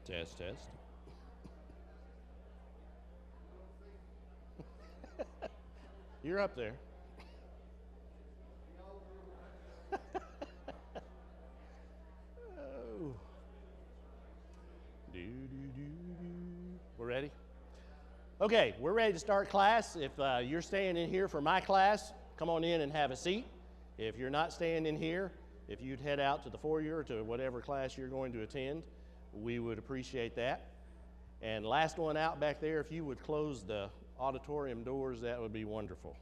Test, test. You're up there. Oh. We're ready? Okay, we're ready to start class. If you're staying in here for my class, come on in and have a seat. If you're not staying in here, if you'd head out to the foyer or to whatever class you're going to attend, we would appreciate that. And last one out back there, if you would close the auditorium doors, that would be wonderful.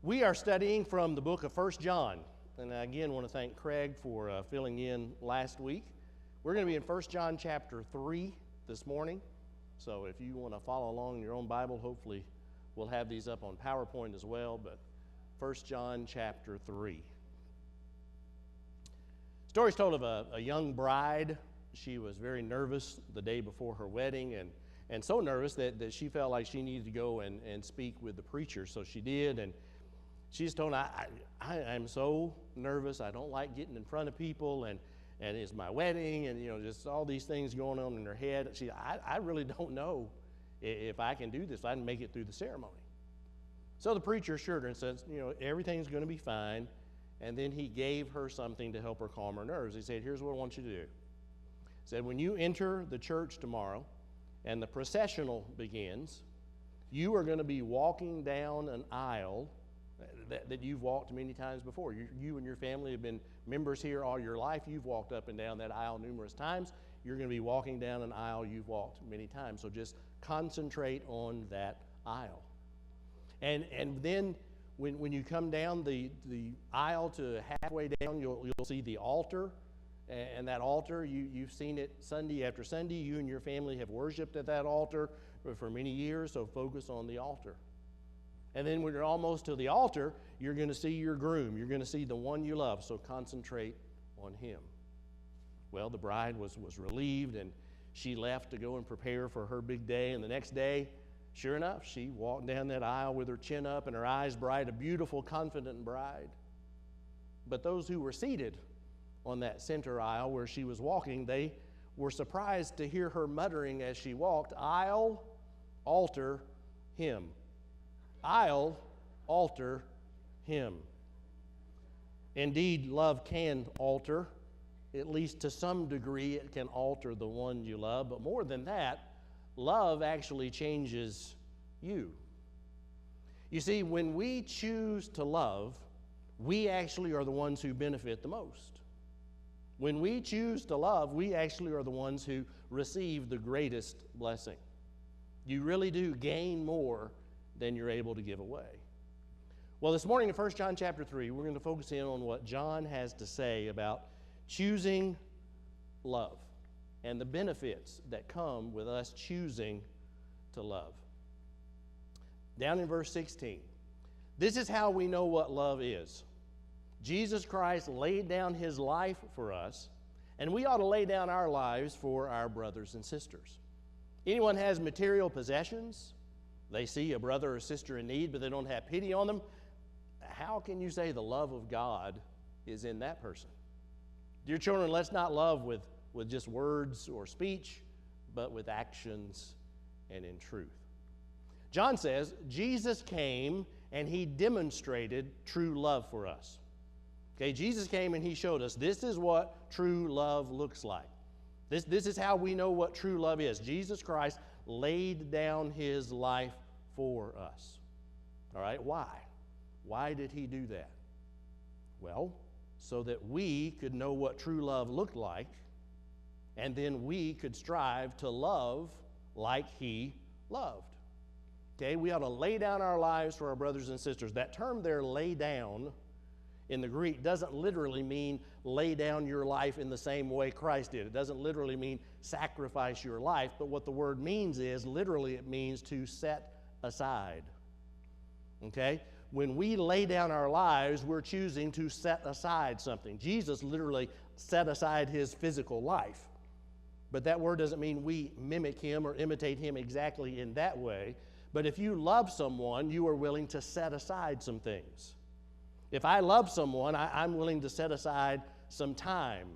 We are studying from the book of 1 John. And I again want to thank Craig for filling in last week. We're going to be in 1 John chapter 3 this morning. So if you want to follow along in your own Bible, hopefully we'll have these up on PowerPoint as well. But 1 John chapter 3. Story's told of a young bride. She was very nervous the day before her wedding, and so nervous that she felt like she needed to go and speak with the preacher. So she did, and she's told, I'm so nervous. I don't like getting in front of people, and it's my wedding, and just all these things going on in her head. I really don't know if I can do this, if I can make it through the ceremony. So the preacher assured her and says, everything's going to be fine. And then he gave her something to help her calm her nerves. He said, here's what I want you to do. He said, when you enter the church tomorrow and the processional begins, you are going to be walking down an aisle that you've walked many times before. You and your family have been members here all your life. You've walked up and down that aisle numerous times. You're going to be walking down an aisle you've walked many times. So just concentrate on that aisle. And then when you come down the aisle to halfway down, you'll see the altar. And that altar, you've seen it Sunday after Sunday. You and your family have worshiped at that altar for many years, so focus on the altar. And then when you're almost to the altar, you're going to see your groom. You're going to see the one you love, so concentrate on him. Well, the bride was relieved, and she left to go and prepare for her big day. And the next day, sure enough, she walked down that aisle with her chin up and her eyes bright, a beautiful, confident bride. But those who were seated on that center aisle where she was walking, they were surprised to hear her muttering as she walked, aisle, altar, him. Aisle, altar, him. Indeed, love can alter. At least to some degree, it can alter the one you love. But more than that, love actually changes you. You see, when we choose to love, we actually are the ones who benefit the most. When we choose to love, we actually are the ones who receive the greatest blessing. You really do gain more than you're able to give away. Well, this morning in 1 John chapter 3, we're going to focus in on what John has to say about choosing love and the benefits that come with us choosing to love. Down in verse 16, this is how we know what love is. Jesus Christ laid down his life for us, and we ought to lay down our lives for our brothers and sisters. Anyone has material possessions, they see a brother or sister in need, but they don't have pity on them, how can you say the love of God is in that person? Dear children, let's not love with just words or speech, but with actions and in truth. John says, Jesus came and he demonstrated true love for us. Okay, Jesus came and he showed us this is what true love looks like. This is how we know what true love is. Jesus Christ laid down his life for us. All right, why? Why did he do that? Well, so that we could know what true love looked like, and then we could strive to love like he loved. Okay, we ought to lay down our lives for our brothers and sisters. That term there, lay down, in the Greek doesn't literally mean lay down your life in the same way Christ did. It doesn't literally mean sacrifice your life, but what the word means is, literally it means to set aside. Okay? When we lay down our lives, we're choosing to set aside something. Jesus literally set aside his physical life. But that word doesn't mean we mimic him or imitate him exactly in that way. But if you love someone, you are willing to set aside some things. If I love someone, I'm willing to set aside some time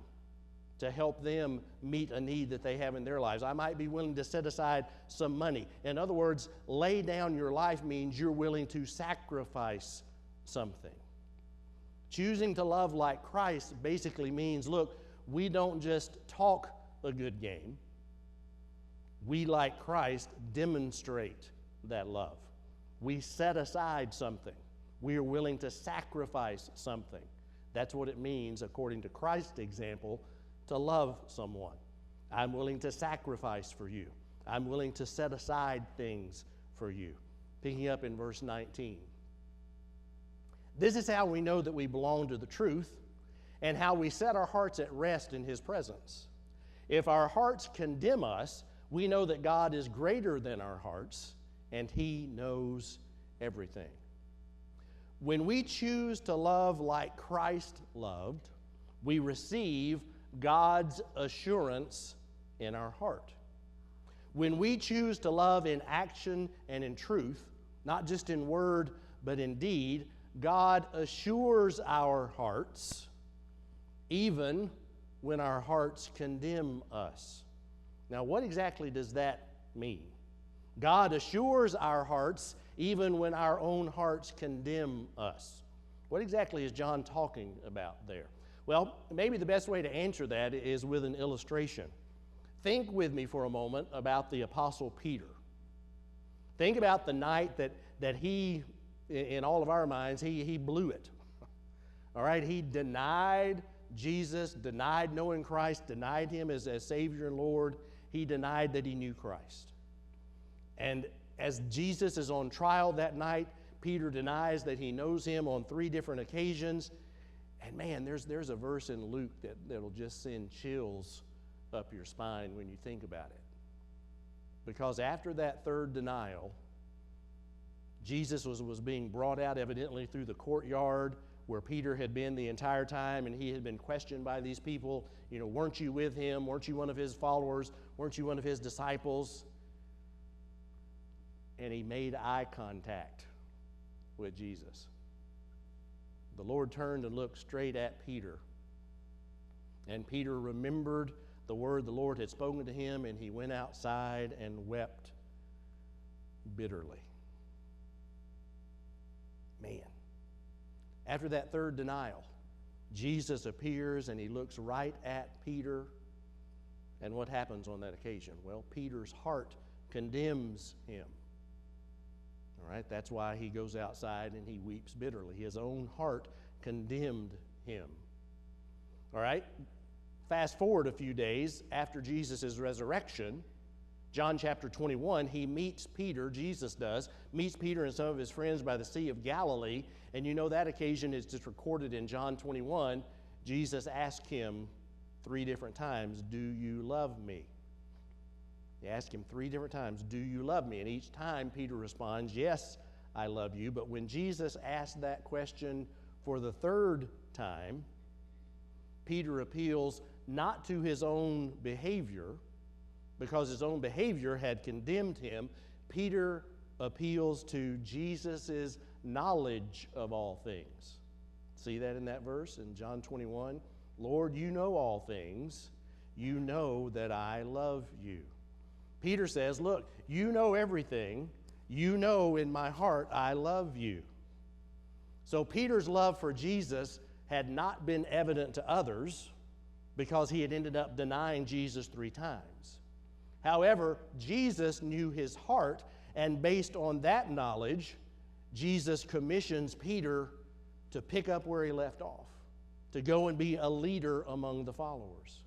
to help them meet a need that they have in their lives. I might be willing to set aside some money. In other words, lay down your life means you're willing to sacrifice something. Choosing to love like Christ basically means, look, we don't just talk a good game. We, like Christ, demonstrate that love. We set aside something. We are willing to sacrifice something. That's what it means, according to Christ's example, to love someone. I'm willing to sacrifice for you. I'm willing to set aside things for you. Picking up in verse 19. This is how we know that we belong to the truth and how we set our hearts at rest in His presence. If our hearts condemn us, we know that God is greater than our hearts and He knows everything. When we choose to love like Christ loved, we receive God's assurance in our heart. When we choose to love in action and in truth, not just in word but in deed, God assures our hearts even when our hearts condemn us. Now, what exactly does that mean? God assures our hearts even when our own hearts condemn us. What exactly is John talking about there? Well, maybe the best way to answer that is with an illustration. Think with me for a moment about the Apostle Peter. Think about the night that he, in all of our minds, he blew it. All right, he denied Jesus, denied knowing Christ, denied Him as Savior and Lord. He denied that he knew Christ. And as Jesus is on trial that night, Peter denies that he knows Him on 3 different occasions. And man, there's a verse in Luke that'll just send chills up your spine when you think about it. Because after that third denial, Jesus was being brought out evidently through the courtyard where Peter had been the entire time, and he had been questioned by these people. You know, weren't you with Him? Weren't you one of His followers? Weren't you one of His disciples? And he made eye contact with Jesus. The Lord turned and looked straight at Peter. And Peter remembered the word the Lord had spoken to him, and he went outside and wept bitterly. Man. After that third denial, Jesus appears and He looks right at Peter. And what happens on that occasion? Well, Peter's heart condemns him. All right, that's why he goes outside and he weeps bitterly. His own heart condemned him. All right, fast forward a few days after Jesus' resurrection, John chapter 21, he meets Peter, Jesus does, meets Peter and some of his friends by the Sea of Galilee. And you know that occasion is just recorded in John 21. Jesus asked him 3 different times, "Do you love me?" He asked him 3 different times, "Do you love me?" And each time Peter responds, "Yes, I love you." But when Jesus asked that question for the 3rd time, Peter appeals not to his own behavior, because his own behavior had condemned him. Peter appeals to Jesus' knowledge of all things. See that in that verse in John 21? "Lord, you know all things. You know that I love you." Peter says, look, you know everything. You know in my heart I love you. So Peter's love for Jesus had not been evident to others because he had ended up denying Jesus 3 times. However, Jesus knew his heart, and based on that knowledge, Jesus commissions Peter to pick up where he left off, to go and be a leader among the followers.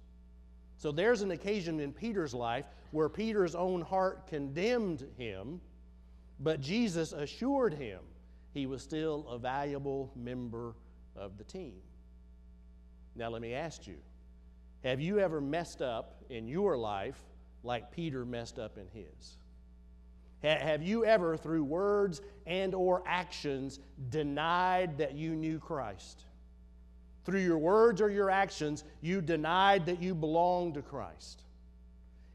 So there's an occasion in Peter's life where Peter's own heart condemned him, but Jesus assured him he was still a valuable member of the team. Now let me ask you, have you ever messed up in your life like Peter messed up in his? Have you ever, through words and or actions, denied that you knew Christ? Through your words or your actions, you denied that you belonged to Christ.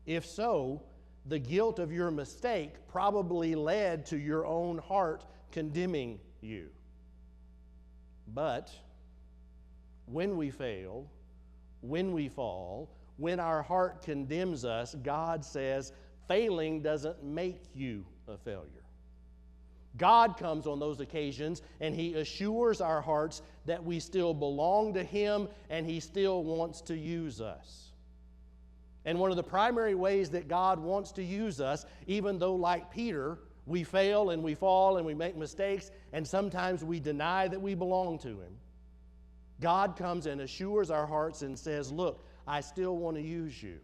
If so, the guilt of your mistake probably led to your own heart condemning you. But when we fail, when we fall, when our heart condemns us, God says failing doesn't make you a failure. God comes on those occasions and He assures our hearts that we still belong to Him and He still wants to use us. And one of the primary ways that God wants to use us, even though like Peter, we fail and we fall and we make mistakes and sometimes we deny that we belong to Him, God comes and assures our hearts and says, look, I still want to use you.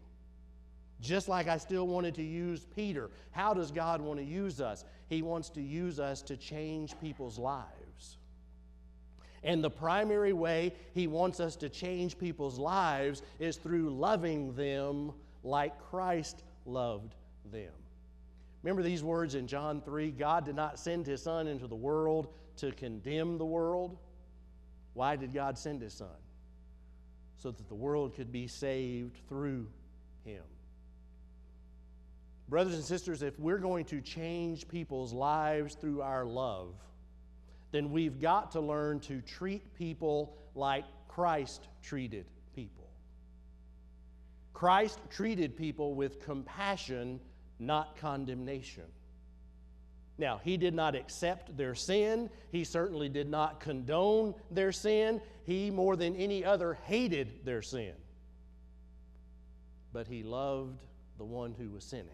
Just like I still wanted to use Peter. How does God want to use us? He wants to use us to change people's lives. And the primary way He wants us to change people's lives is through loving them like Christ loved them. Remember these words in John 3, God did not send His Son into the world to condemn the world. Why did God send His Son? So that the world could be saved through Him. Brothers and sisters, if we're going to change people's lives through our love, then we've got to learn to treat people like Christ treated people. Christ treated people with compassion, not condemnation. Now, He did not accept their sin. He certainly did not condone their sin. He, more than any other, hated their sin. But He loved the one who was sinning.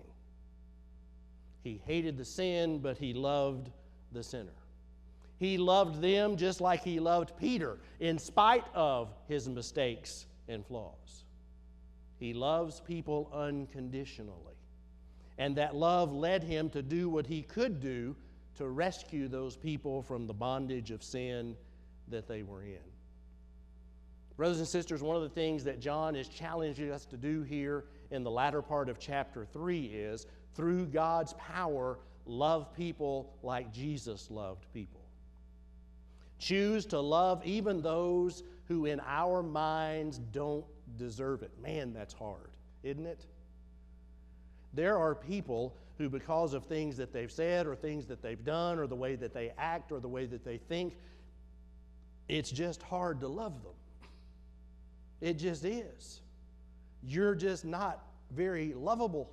He hated the sin, but He loved the sinner. He loved them just like He loved Peter, in spite of his mistakes and flaws. He loves people unconditionally. And that love led Him to do what He could do to rescue those people from the bondage of sin that they were in. Brothers and sisters, one of the things that John is challenging us to do here in the latter part of chapter 3 is, through God's power, love people like Jesus loved people. Choose to love even those who in our minds don't deserve it. Man, that's hard, isn't it? There are people who, because of things that they've said or things that they've done or the way that they act or the way that they think, it's just hard to love them. It just is. You're just not very lovable.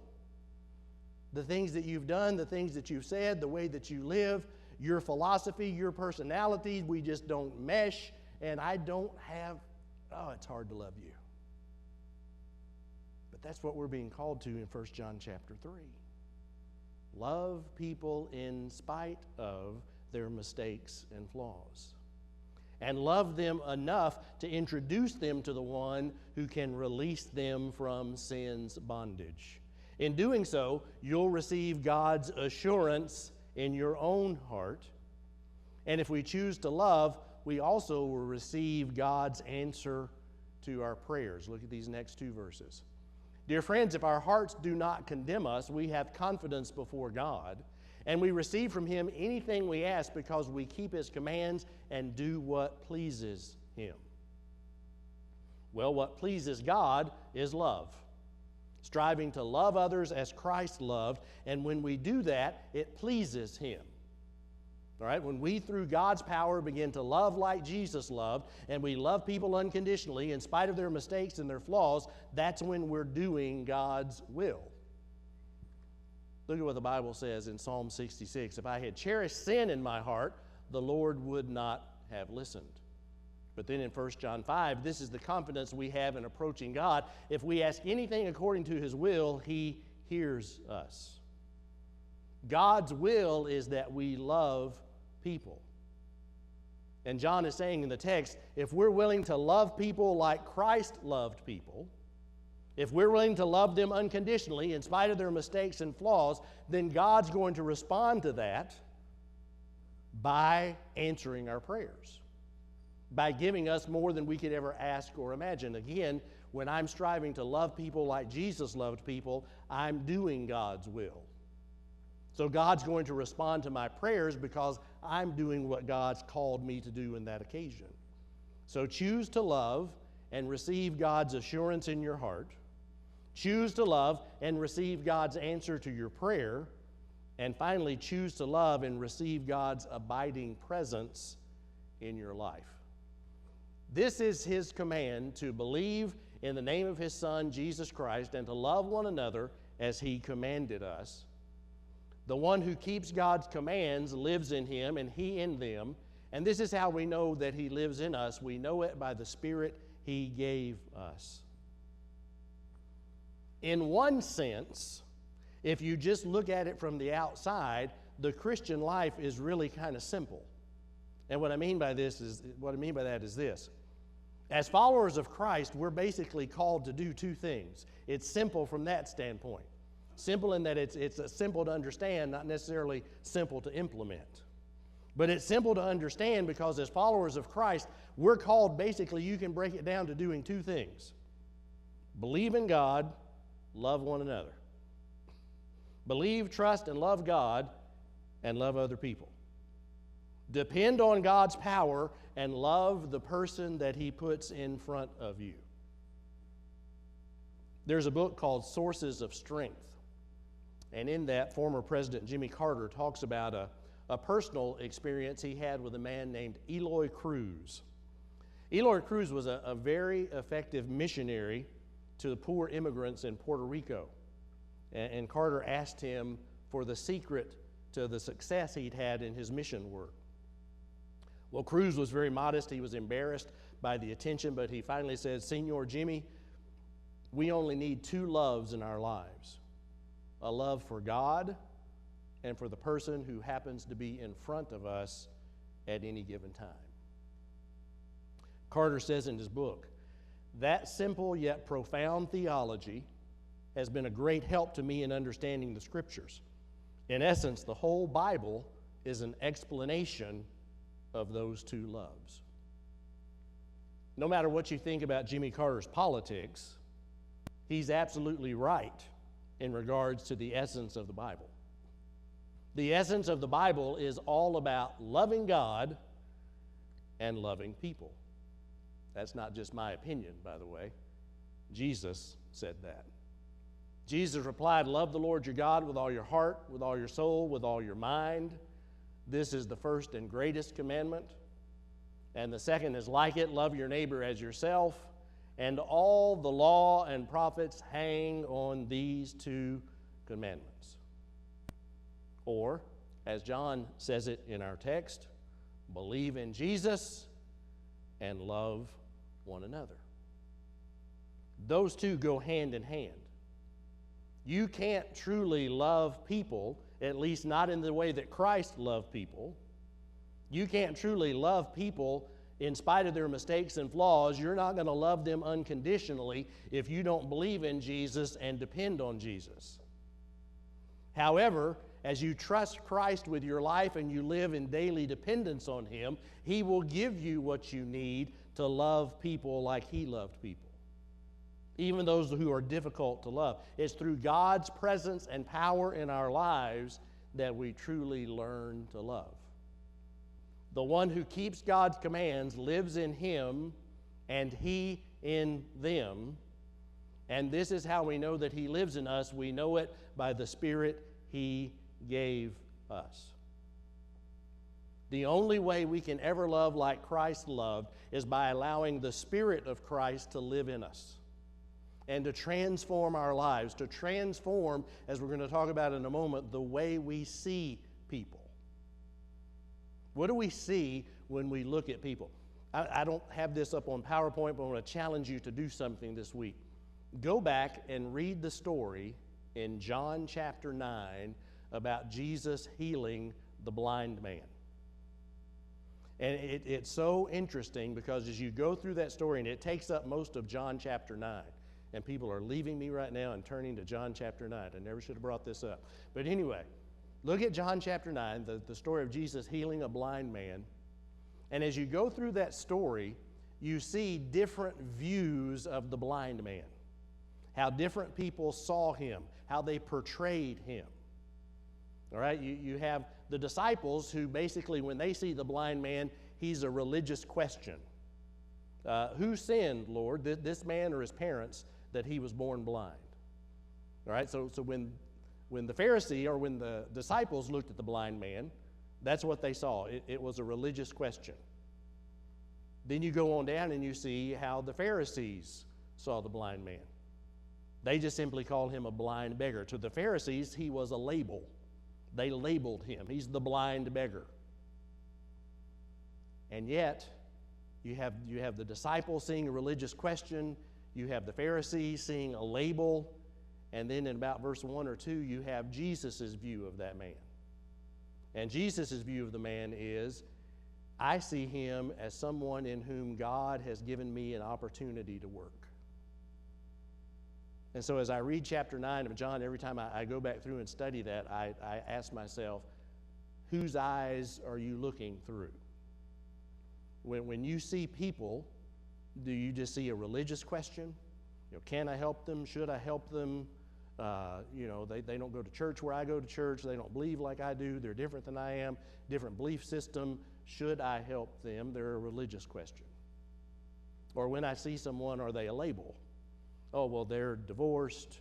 The things that you've done, the things that you've said, the way that you live, your philosophy, your personality, we just don't mesh, and I don't have, it's hard to love you. But that's what we're being called to in 1 John chapter 3. Love people in spite of their mistakes and flaws. And love them enough to introduce them to the one who can release them from sin's bondage. In doing so, you'll receive God's assurance in your own heart. And if we choose to love, we also will receive God's answer to our prayers. Look at these next two verses. Dear friends, if our hearts do not condemn us, we have confidence before God, and we receive from Him anything we ask because we keep His commands and do what pleases Him. Well, what pleases God is love. Striving to love others as Christ loved, and when we do that, it pleases Him. All right, when we, through God's power, begin to love like Jesus loved, and we love people unconditionally in spite of their mistakes and their flaws, that's when we're doing God's will. Look at what the Bible says in Psalm 66. If I had cherished sin in my heart, the Lord would not have listened. But then in 1 John 5, this is the confidence we have in approaching God. If we ask anything according to His will, He hears us. God's will is that we love people. And John is saying in the text, if we're willing to love people like Christ loved people, if we're willing to love them unconditionally in spite of their mistakes and flaws, then God's going to respond to that by answering our prayers, by giving us more than we could ever ask or imagine. Again, when I'm striving to love people like Jesus loved people, I'm doing God's will. So God's going to respond to my prayers because I'm doing what God's called me to do in that occasion. So choose to love and receive God's assurance in your heart. Choose to love and receive God's answer to your prayer. And finally, choose to love and receive God's abiding presence in your life. This is His command, to believe in the name of his Son, Jesus Christ, and to love one another as he commanded us. The one who keeps God's commands lives in him, and he in them. And this is how we know that he lives in us. We know it by the Spirit he gave us. In one sense, if you just look at it from the outside, the Christian life is really kind of simple. And what I mean by that is this. As followers of Christ, we're basically called to do two things. It's simple from that standpoint. Simple in that it's simple to understand, not necessarily simple to implement. But it's simple to understand because as followers of Christ, we're called basically, you can break it down to doing two things. Believe in God, love one another. Believe, trust, and love God, and love other people. Depend on God's power and love the person that he puts in front of you. There's a book called Sources of Strength. And in that, former President Jimmy Carter talks about a personal experience he had with a man named Eloy Cruz. Eloy Cruz was a very effective missionary to the poor immigrants in Puerto Rico. And Carter asked him for the secret to the success he'd had in his mission work. Well, Cruz was very modest. He was embarrassed by the attention, but he finally said, "Senor Jimmy, we only need two loves in our lives. A love for God and for the person who happens to be in front of us at any given time." Carter says in his book, "That simple yet profound theology has been a great help to me in understanding the Scriptures. In essence, the whole Bible is an explanation of those two loves." No matter what you think about Jimmy Carter's politics, he's absolutely right in regards to the essence of the Bible. The essence of the Bible is all about loving God and loving people. That's not just my opinion, by the way. Jesus said that. Jesus replied, "Love the Lord your God with all your heart, with all your soul, with all your mind. This is the first and greatest commandment. And the second is like it, love your neighbor as yourself. And all the law and prophets hang on these two commandments." Or, as John says it in our text, believe in Jesus and love one another. Those two go hand in hand. You can't truly love people, at least not in the way that Christ loved people. You can't truly love people in spite of their mistakes and flaws. You're not going to love them unconditionally if you don't believe in Jesus and depend on Jesus. However, as you trust Christ with your life and you live in daily dependence on him, he will give you what you need to love people like he loved people, even those who are difficult to love. It's through God's presence and power in our lives that we truly learn to love. The one who keeps God's commands lives in him and he in them. And this is how we know that he lives in us. We know it by the Spirit he gave us. The only way we can ever love like Christ loved is by allowing the Spirit of Christ to live in us and to transform our lives, to transform, as we're going to talk about in a moment, the way we see people. What do we see when we look at people? I don't have this up on PowerPoint, but I want to challenge you to do something this week. Go back and read the story in John chapter 9 about Jesus healing the blind man. And it's so interesting because as you go through that story, and it takes up most of John chapter 9, and people are leaving me right now and turning to John chapter 9. I never should have brought this up. But anyway, look at John chapter 9, the story of Jesus healing a blind man. And as you go through that story, you see different views of the blind man, how different people saw him, how they portrayed him. All right, you have the disciples who basically, when they see the blind man, he's a religious question. Who sinned, Lord, this man or his parents, that he was born blind? All right, so when the Pharisee or when the disciples looked at the blind man, that's what they saw. It was a religious question. Then you go on down and you see how the Pharisees saw the blind man. They just simply called him a blind beggar. To the Pharisees, he was a label. They labeled him. He's the blind beggar. And yet, you have the disciples seeing a religious question. You have the Pharisees seeing a label. And then in about verse 1 or 2, you have Jesus' view of that man. And Jesus' view of the man is, I see him as someone in whom God has given me an opportunity to work. And so as I read chapter 9 of John, every time I go back through and study that, I ask myself, whose eyes are you looking through? When you see people, do you just see a religious question? Can I help them? Should I help them? They don't go to church where I go to church. They don't believe like I do. They're different than I am. Different belief system. Should I help them? They're a religious question. Or when I see someone, are they a label? Oh, well, they're divorced,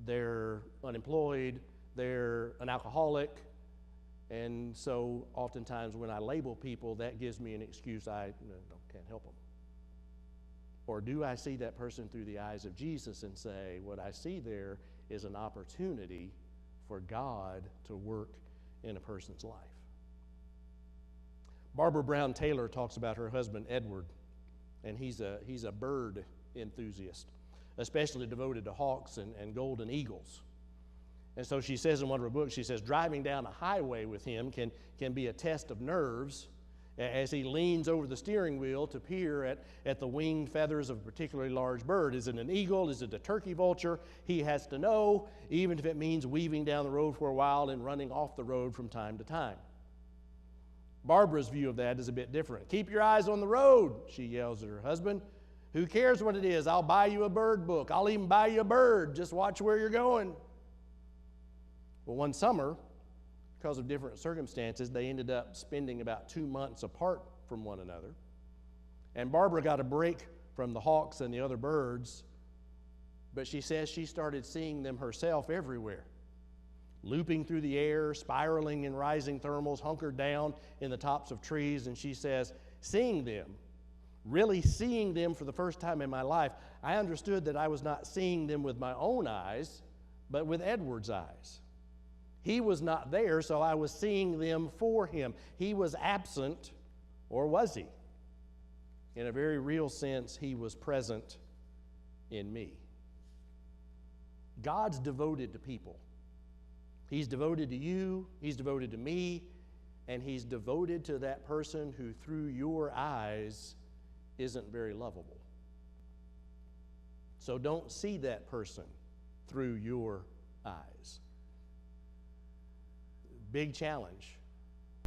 they're unemployed, they're an alcoholic, and so oftentimes when I label people, that gives me an excuse I can't help them. Or do I see that person through the eyes of Jesus and say, what I see there is an opportunity for God to work in a person's life? Barbara Brown Taylor talks about her husband, Edward, and he's a bird enthusiast, especially devoted to hawks and golden eagles. And so she says in one of her books, she says, driving down a highway with him can be a test of nerves as he leans over the steering wheel to peer at the winged feathers of a particularly large bird. Is it an eagle? Is it a turkey vulture? He has to know, even if it means weaving down the road for a while and running off the road from time to time. Barbara's view of that is a bit different. Keep your eyes on the road, she yells at her husband. Who cares what it is? I'll buy you a bird book. I'll even buy you a bird. Just watch where you're going. Well, one summer, because of different circumstances, they ended up spending about 2 months apart from one another. And Barbara got a break from the hawks and the other birds, but she says she started seeing them herself everywhere, looping through the air, spiraling in rising thermals, hunkered down in the tops of trees. And she says, seeing them, really seeing them for the first time in my life, I understood that I was not seeing them with my own eyes, but with Edward's eyes. He was not there, so I was seeing them for him. He was absent, or was he? In a very real sense, he was present in me. God's devoted to people. He's devoted to you, he's devoted to me, and he's devoted to that person who through your eyes isn't very lovable. So don't see that person through your eyes. Big challenge